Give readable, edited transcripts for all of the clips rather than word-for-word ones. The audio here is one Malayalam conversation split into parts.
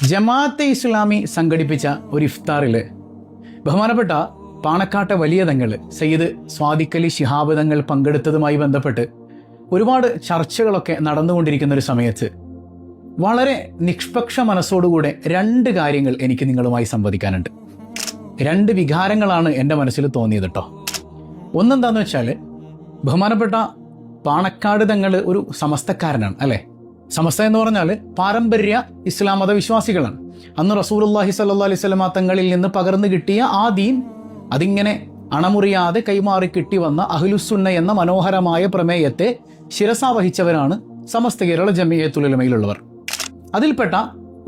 ജമാഅത്തെ ഇസ്ലാമി സംഘടിപ്പിച്ച ഒരു ഇഫ്താറിൽ ബഹുമാനപ്പെട്ട പാണക്കാട്ടെ വലിയ തങ്ങൾ സയ്യിദ് സ്വാദിഖ് അലി ശിഹാബ് തങ്ങൾ പങ്കെടുത്തതുമായി ബന്ധപ്പെട്ട് ഒരുപാട് ചർച്ചകളൊക്കെ നടന്നുകൊണ്ടിരിക്കുന്ന ഒരു സമയത്ത് വളരെ നിഷ്പക്ഷ മനസ്സോടുകൂടെ രണ്ട് കാര്യങ്ങൾ എനിക്ക് നിങ്ങളുമായി സംവദിക്കാനുണ്ട്. രണ്ട് വികാരങ്ങളാണ് എൻ്റെ മനസ്സിൽ തോന്നിയത് കേട്ടോ. ഒന്നെന്താന്ന് വെച്ചാൽ, ബഹുമാനപ്പെട്ട പാണക്കാട് തങ്ങൾ ഒരു സമസ്തക്കാരനാണ് അല്ലേ. സമസ്ത എന്ന് പറഞ്ഞാൽ പാരമ്പര്യ ഇസ്ലാം മതവിശ്വാസികളാണ്. അന്ന് റസൂലുള്ളാഹി സ്വല്ലല്ലാഹു അലൈഹി വസല്ലമ തങ്ങളിൽ നിന്ന് പകർന്നു കിട്ടിയ ആ ദീൻ അതിങ്ങനെ അണമുറിയാതെ കൈമാറി കിട്ടി വന്ന അഹ്ലുസുന്ന എന്ന മനോഹരമായ പ്രമേയത്തെ ശിരസാവഹിച്ചവരാണ് സമസ്ത കേരള ജമിയത്തുൽ ഉലമയിലുള്ളവർ. അതിൽപ്പെട്ട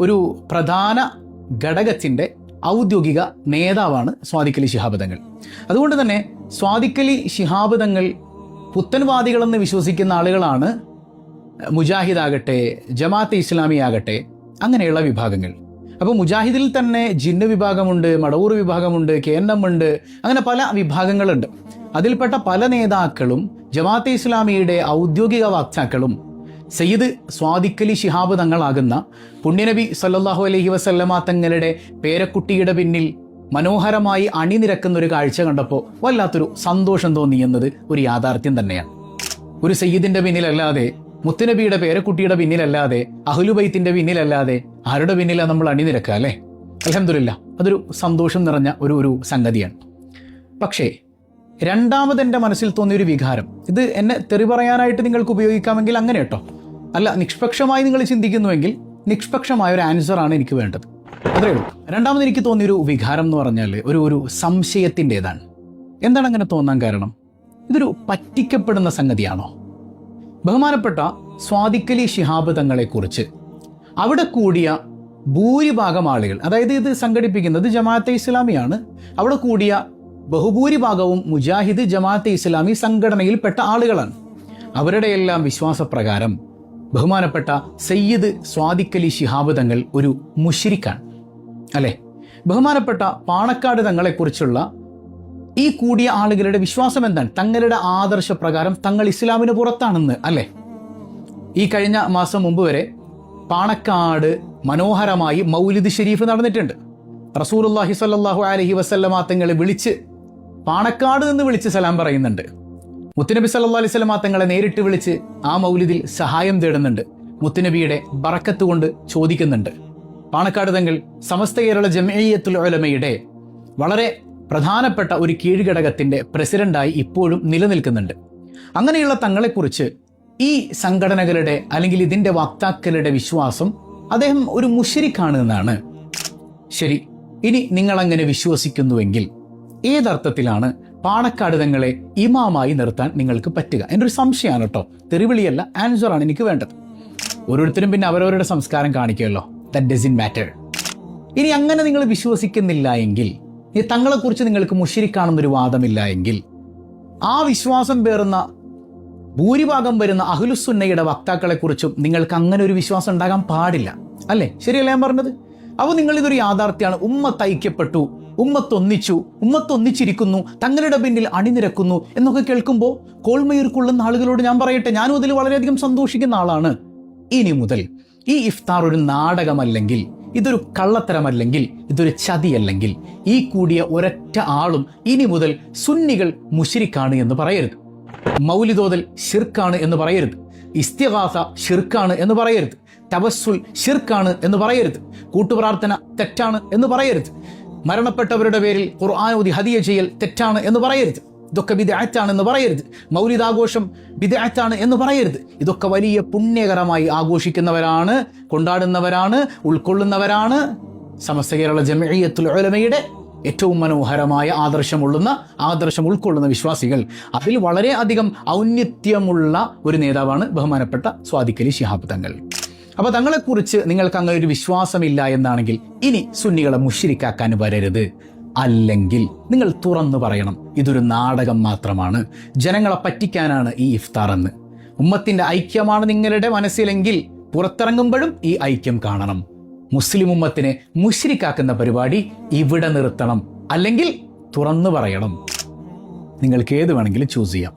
ഒരു പ്രധാന ഘടകത്തിൻ്റെ ഔദ്യോഗിക നേതാവാണ് സ്വാദിഖ് അലി ശിഹാബ് തങ്ങൾ. അതുകൊണ്ട് തന്നെ സ്വാദിഖ് അലി ശിഹാബ് തങ്ങൾ പുത്തൻവാദികളെന്ന് വിശ്വസിക്കുന്ന ആളുകളാണ് മുജാഹിദാകട്ടെ, ജമാഅത്തെ ഇസ്ലാമി ആകട്ടെ, അങ്ങനെയുള്ള വിഭാഗങ്ങൾ. അപ്പോൾ മുജാഹിദിൽ തന്നെ ജിന്ന് വിഭാഗമുണ്ട്, മടവൂർ വിഭാഗമുണ്ട്, KNM ഉണ്ട്, അങ്ങനെ പല വിഭാഗങ്ങളുണ്ട്. അതിൽപ്പെട്ട പല നേതാക്കളും ജമാഅത്തെ ഇസ്ലാമിയുടെ ഔദ്യോഗിക വക്താക്കളും സയ്യിദ് സ്വാദിഖ് അലി ശിഹാബ് തങ്ങളാകുന്ന പുണ്യനബി സല്ലല്ലാഹു അലൈഹി വസല്ലമ തങ്ങളുടെ പേരക്കുട്ടിയുടെ പിന്നിൽ മനോഹരമായി അണിനിരക്കുന്ന ഒരു കാഴ്ച കണ്ടപ്പോൾ വല്ലാത്തൊരു സന്തോഷം തോന്നി എന്നത് ഒരു യാഥാർത്ഥ്യം തന്നെയാണ്. ഒരു സയ്യിദിന്റെ പിന്നിലല്ലാതെ, മുത്തുനബിയുടെ പേരക്കുട്ടിയുടെ പിന്നിലല്ലാതെ, അഹ്ലുബൈത്തിന്റെ പിന്നിലല്ലാതെ ആരുടെ പിന്നിലാണ് നമ്മൾ അണിനിരക്കുക അല്ലേ? അൽഹംദുലില്ലാ, അതൊരു സന്തോഷം നിറഞ്ഞ ഒരു സംഗതിയാണ്. പക്ഷേ രണ്ടാമത് എൻ്റെ മനസ്സിൽ തോന്നിയൊരു വികാരം, ഇത് എന്നെ തെറി പറയാനായിട്ട് നിങ്ങൾക്ക് ഉപയോഗിക്കാമെങ്കിൽ അങ്ങനെ കേട്ടോ, അല്ല നിഷ്പക്ഷമായി നിങ്ങൾ ചിന്തിക്കുന്നുവെങ്കിൽ നിഷ്പക്ഷമായ ഒരു ആൻസറാണ് എനിക്ക് വേണ്ടത്, അത്രേ ഉള്ളൂ. രണ്ടാമത് എനിക്ക് തോന്നിയൊരു വികാരം എന്ന് പറഞ്ഞാൽ ഒരു സംശയത്തിൻ്റെതാണ്. എന്താണ് അങ്ങനെ തോന്നാൻ കാരണം? ഇതൊരു പറ്റിക്കപ്പെടുന്ന സംഗതിയാണോ? ബഹുമാനപ്പെട്ട സ്വാദിഖ് അലി ശിഹാബ് തങ്ങളെക്കുറിച്ച് അവിടെ കൂടിയ ഭൂരിഭാഗം ആളുകൾ, അതായത് ഇത് സംഘടിപ്പിക്കുന്നത് ജമാഅത്തെ ഇസ്ലാമിയാണ്, അവിടെ കൂടിയ ബഹുഭൂരിഭാഗവും മുജാഹിദ് ജമാഅത്തെ ഇസ്ലാമി സംഘടനയിൽപ്പെട്ട ആളുകളാണ്. അവരുടെ എല്ലാം വിശ്വാസപ്രകാരം ബഹുമാനപ്പെട്ട സയ്യിദ് സ്വാദിഖ് അലി ശിഹാബ് തങ്ങൾ ഒരു മുശ്രിക്കാണ് അല്ലേ. ബഹുമാനപ്പെട്ട പാണക്കാട് തങ്ങളെക്കുറിച്ചുള്ള ഈ കൂടിയ ആളുകളുടെ വിശ്വാസം എന്താണ്? തങ്ങളുടെ ആദർശപ്രകാരം തങ്ങൾ ഇസ്ലാമിന് പുറത്താണെന്ന് അല്ലേ. ഈ കഴിഞ്ഞ മാസം മുമ്പ് വരെ പാണക്കാട് മനോഹരമായി മൗലിദ് ഷരീഫ് നടന്നിട്ടുണ്ട്. റസൂലുള്ളാഹി സ്വല്ലല്ലാഹു അലൈഹി വസല്ലമ തങ്ങളെ വിളിച്ച്, പാണക്കാട് നിന്ന് വിളിച്ച് സലാം പറയുന്നുണ്ട്. മുത്തുനബി സല്ലല്ലാഹു അലൈഹി വസല്ലമ തങ്ങളെ നേരിട്ട് വിളിച്ച് ആ മൗലിദിൽ സഹായം തേടുന്നുണ്ട്. മുത്തുനബിയുടെ ബറക്കത്ത് കൊണ്ട് ചോദിക്കുന്നുണ്ട്. പാണക്കാട് തങ്ങൾ സമസ്ത കേരള ജമിയത്തുൽ ഉലമയുടെ വളരെ പ്രധാനപ്പെട്ട ഒരു കീഴ്ഘടകത്തിൻ്റെ പ്രസിഡന്റായി ഇപ്പോഴും നിലനിൽക്കുന്നുണ്ട്. അങ്ങനെയുള്ള തങ്ങളെക്കുറിച്ച് ഈ സംഘടനകളുടെ അല്ലെങ്കിൽ ഇതിൻ്റെ വക്താക്കളുടെ വിശ്വാസം അദ്ദേഹം ഒരു മുശ്രിക്കാണ് എന്നാണ്. ശരി, ഇനി നിങ്ങളങ്ങനെ വിശ്വസിക്കുന്നുവെങ്കിൽ ഏതർത്ഥത്തിലാണ് പാണക്കാട് തങ്ങളെ ഇമാമായി നിർത്താൻ നിങ്ങൾക്ക് പറ്റുക? എൻ്റെ ഒരു സംശയമാണ് കേട്ടോ, തെറിവിളിയല്ല, ആൻസറാണ് എനിക്ക് വേണ്ടത്. ഓരോരുത്തരും പിന്നെ അവരവരുടെ സംസ്കാരം കാണിക്കുമല്ലോ, ദാറ്റ് ഡസൻറ്റ് മാറ്റർ. ഇനി അങ്ങനെ നിങ്ങൾ വിശ്വസിക്കുന്നില്ല എങ്കിൽ, ഈ തങ്ങളെക്കുറിച്ച് നിങ്ങൾക്ക് മുശ്രിക്കാണെന്നൊരു വാദമില്ല എങ്കിൽ, ആ വിശ്വാസം പേറുന്ന ഭൂരിഭാഗം വരുന്ന അഹ്ലുസുന്നയുടെ വക്താക്കളെക്കുറിച്ചും നിങ്ങൾക്ക് അങ്ങനെ ഒരു വിശ്വാസം ഉണ്ടാകാൻ പാടില്ല അല്ലേ? ശരിയല്ല ഞാൻ പറഞ്ഞത്? അപ്പോൾ നിങ്ങളിതൊരു യാഥാർത്ഥ്യമാണ്. ഉമ്മത്ത് ഐക്യപ്പെട്ടു, ഉമ്മത്തൊന്നിച്ചിരിക്കുന്നു, തങ്ങളുടെ പിന്നിൽ അണിനിരക്കുന്നു എന്നൊക്കെ കേൾക്കുമ്പോൾ കോൾമയിർക്കൊള്ളുന്ന ആളുകളോട് ഞാൻ പറയട്ടെ, ഞാനും അതിൽ വളരെയധികം സന്തോഷിക്കുന്ന ആളാണ്. ഇനി മുതൽ ഈ ഇഫ്താർ ഒരു നാടകമല്ലെങ്കിൽ, ഇതൊരു കള്ളത്തരമല്ലെങ്കിൽ, ഇതൊരു ചതിയല്ലെങ്കിൽ, ഈ കൂടിയ ഒരൊറ്റ ആളും ഇനി മുതൽ സുന്നികൾ മുശ്രിക്കാണ് എന്ന് പറയരുത്, മൗലിദോദൽ ഷിർക്കാണ് എന്ന് പറയരുത്, ഇസ്തിഗാസ ഷിർക്കാണ് എന്ന് പറയരുത്, തവസ്സുൽ ഷിർക്കാണ് എന്ന് പറയരുത്, കൂട്ടുപ്രാർത്ഥന തെറ്റാണ് എന്ന് പറയരുത്, മരണപ്പെട്ടവരുടെ പേരിൽ ഖുർആൻ ഓതി ഹദിയ ചെയ്യൽ തെറ്റാണ് എന്ന് പറയരുത്, ഇതൊക്കെ ബിദ്അത്താണ് എന്ന് പറയരുത്, മൗലിദാഘോഷം ബിദ്അത്താണ് എന്ന് പറയരുത്. ഇതൊക്കെ വലിയ പുണ്യകരമായി ആഘോഷിക്കുന്നവരാണ്, കൊണ്ടാടുന്നവരാണ്, ഉൾക്കൊള്ളുന്നവരാണ് സമസ്ത കേരള ജമിയത്തുൽ ഉലമയുടെ ഏറ്റവും മനോഹരമായ ആദർശം ഉൾക്കൊള്ളുന്ന വിശ്വാസികൾ. അതിൽ വളരെ അധികം ഔന്നത്യമുള്ള ഒരു നേതാവാണ് ബഹുമാനപ്പെട്ട സ്വാദിഖ് അലി ശിഹാബ് തങ്ങൾ. അപ്പോൾ തങ്ങളെക്കുറിച്ച് നിങ്ങൾക്ക് അങ്ങനെ ഒരു വിശ്വാസമില്ല എന്നാണെങ്കിൽ ഇനി സുന്നികളെ മുശ്രിക്കാക്കാൻ വരരുത്. അല്ലെങ്കിൽ നിങ്ങൾ തുറന്നു പറയണം, ഇതൊരു നാടകം മാത്രമാണ്, ജനങ്ങളെ പറ്റിക്കാനാണ് ഈ ഇഫ്താർ എന്ന്. ഉമ്മത്തിൻ്റെ ഐക്യമാണ് നിങ്ങളുടെ മനസ്സിലെങ്കിൽ പുറത്തിറങ്ങുമ്പോഴും ഈ ഐക്യം കാണണം. മുസ്ലിം ഉമ്മത്തിനെ മുശ്രിക്കാക്കുന്ന പരിപാടി ഇവിടെ നിർത്തണം, അല്ലെങ്കിൽ തുറന്നു പറയണം. നിങ്ങൾക്ക് ഏത് വേണമെങ്കിലും ചൂസ് ചെയ്യാം.